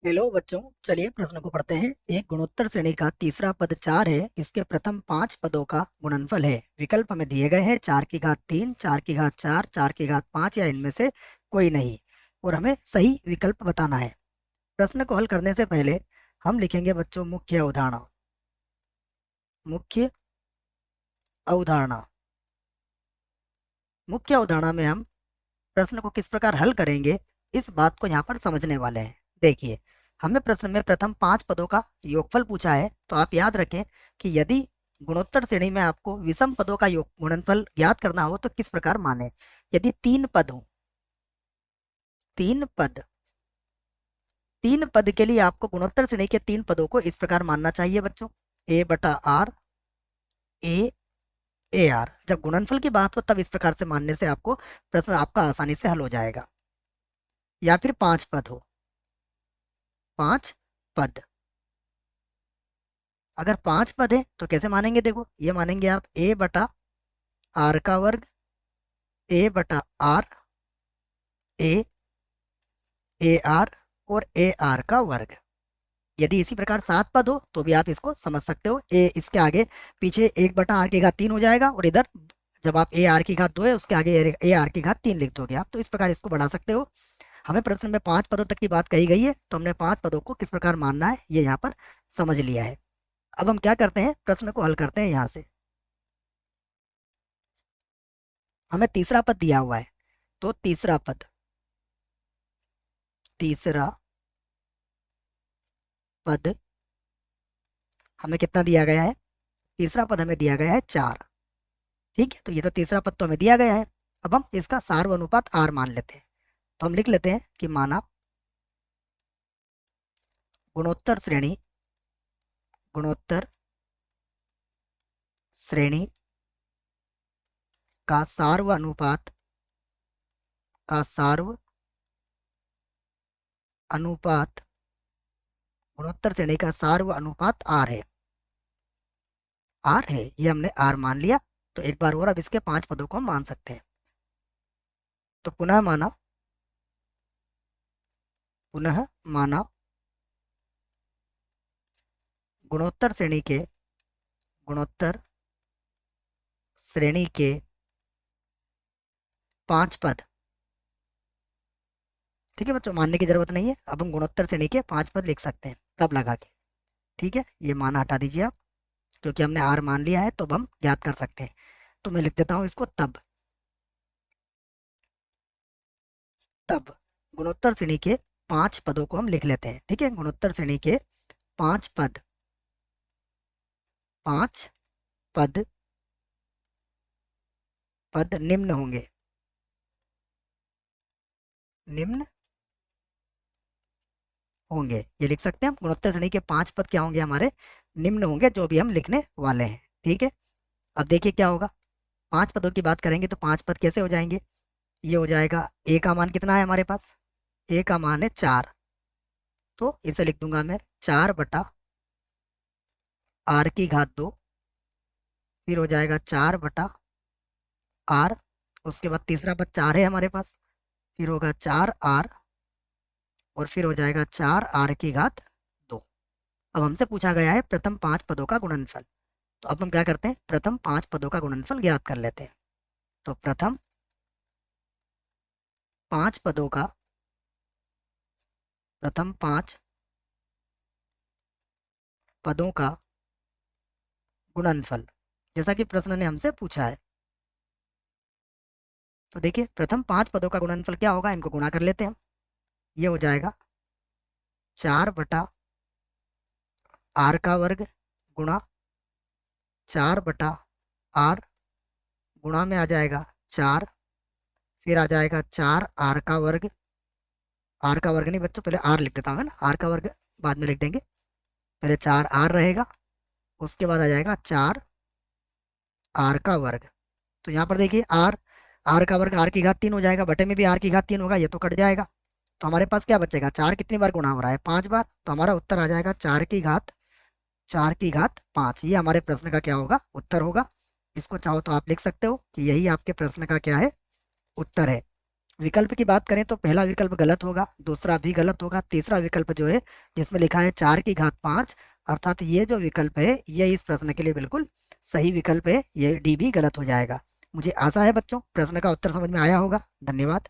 Hello बच्चों, चलिए प्रश्न को पढ़ते हैं। एक गुणोत्तर श्रेणी का तीसरा पद 4 है। इसके प्रथम 5 पदों का गुणनफल है। विकल्प हमें दिए गए हैं 4 की घात 3, 4 की घात 4, 4 की घात 5 या इनमें से कोई नहीं। और हमें सही विकल्प बताना है। प्रश्न को हल करने से पहले हम लिखेंगे बच्चों मुख्य अवधारणा। मुख्य अवधारणा। मुख्य अवधारणा में हम प्रश्न को किस प्रकार हल करेंगे, इस बात को यहाँ पर समझने वाले हैं। देखिए, हमें प्रश्न में प्रथम 5 पदों का योगफल पूछा है, तो आप याद रखें कि यदि गुणोत्तर श्रेणी में आपको विषम पदों का योग गुणनफल ज्ञात करना हो तो किस प्रकार माने। यदि 3 पद हो, 3 पद, 3 पद के लिए आपको गुणोत्तर श्रेणी के 3 पदों को इस प्रकार मानना चाहिए बच्चों। ए बटा आर, ए, ए आर। जब गुणनफल की बात हो तब इस प्रकार से मानने से आपको प्रश्न आपका आसानी से हल हो जाएगा। या फिर 5 पद हो, 5 पद। अगर 5 पद है तो कैसे मानेंगे, देखो ये मानेंगे आप ए बटा आर का वर्ग, ए बटा आर, ए, ए आर और ए आर का वर्ग। यदि इसी प्रकार 7 पद हो तो भी आप इसको समझ सकते हो। ए इसके आगे पीछे 1 बटा आर की घात 3 हो जाएगा, और इधर जब आप ए आर की घात 2 है उसके आगे ए आर की घात 3 लिख दोगे आप, तो इस प्रकार इसको बढ़ा सकते हो। हमें प्रश्न में 5 पदों तक की बात कही गई है, तो हमने 5 पदों को किस प्रकार मानना है ये यहाँ पर समझ लिया है। अब हम क्या करते हैं, प्रश्न को हल करते हैं यहाँ से। हमें तीसरा पद दिया हुआ है, तो तीसरा पद, तीसरा पद हमें कितना दिया गया है, तीसरा पद हमें दिया गया है 4। ठीक है, तो ये तो तीसरा पद तो हमें दिया गया है। अब हम इसका सार्व अनुपात आर मान लेते हैं। तो हम लिख लेते हैं कि माना गुणोत्तर श्रेणी, गुणोत्तर श्रेणी का सार्व अनुपात, का सार्व अनुपात, गुणोत्तर श्रेणी का सार्व अनुपात आर है। आर है, ये हमने आर मान लिया। तो एक बार और अब इसके 5 पदों को हम मान सकते हैं। तो पुनः माना, पुनः माना गुणोत्तर श्रेणी के, गुणोत्तर श्रेणी के 5 पद। ठीक है बच्चों, मानने की जरूरत नहीं है। अब हम गुणोत्तर श्रेणी के 5 पद लिख सकते हैं तब लगा के। ठीक है, ये माना हटा दीजिए आप, क्योंकि हमने आर मान लिया है तो अब हम ज्ञात कर सकते हैं। तो मैं लिख देता हूं इसको तब। तब गुणोत्तर श्रेणी के 5 पदों को हम लिख लेते हैं। ठीक है, गुणोत्तर श्रेणी के 5 पद, 5 पद, पद निम्न होंगे, निम्न होंगे। ये लिख सकते हैं हम, गुणोत्तर श्रेणी के 5 पद क्या होंगे हमारे, निम्न होंगे, जो भी हम लिखने वाले हैं। ठीक है, अब देखिए क्या होगा। 5 पदों की बात करेंगे तो 5 पद कैसे हो जाएंगे। ये हो जाएगा, ए का मान कितना है हमारे पास, ए का मान है 4। तो इसे लिख दूंगा मैं 4 बटा आर की घात 2। फिर हो जाएगा 4 बटा आर। उसके बाद तीसरा पद 4 है हमारे पास, फिर होगा 4 आर, और फिर हो जाएगा 4 आर की घात 2। अब हमसे पूछा गया है प्रथम 5 पदों का गुणनफल। तो अब हम क्या करते हैं, प्रथम 5 पदों का गुणनफल ज्ञात कर लेते हैं। तो प्रथम 5 पदों का, प्रथम 5 पदों का गुणनफल, जैसा कि प्रश्न ने हमसे पूछा है। तो देखिए, प्रथम 5 पदों का गुणनफल क्या होगा, इनको गुणा कर लेते हैं हम। ये हो जाएगा 4 बटा आर का वर्ग गुणा 4 बटा आर, गुणा में आ जाएगा 4, फिर आ जाएगा 4 आर का वर्ग। आर का वर्ग नहीं बच्चों, पहले आर लिख देता हूँ ना, आर का वर्ग बाद में लिख देंगे। पहले 4 आर रहेगा, उसके बाद आ जाएगा 4 आर का वर्ग। तो यहाँ पर देखिए आर, आर का वर्ग आर की घात 3 हो जाएगा, बटे में भी आर की घात 3 होगा, ये तो कट जाएगा। तो हमारे पास क्या बचेगा, 4 कितनी बार गुणा हो रहा है, 5 बार। तो हमारा उत्तर आ जाएगा 4 की घात, 4 की घात 5। ये हमारे प्रश्न का क्या होगा, उत्तर होगा। इसको चाहो तो आप लिख सकते हो कि यही आपके प्रश्न का क्या है, उत्तर है। विकल्प की बात करें तो पहला विकल्प गलत होगा, दूसरा भी गलत होगा, तीसरा विकल्प जो है जिसमें लिखा है 4 की घात 5, अर्थात ये जो विकल्प है ये इस प्रश्न के लिए बिल्कुल सही विकल्प है, ये डी भी गलत हो जाएगा। मुझे आशा है बच्चों प्रश्न का उत्तर समझ में आया होगा। धन्यवाद।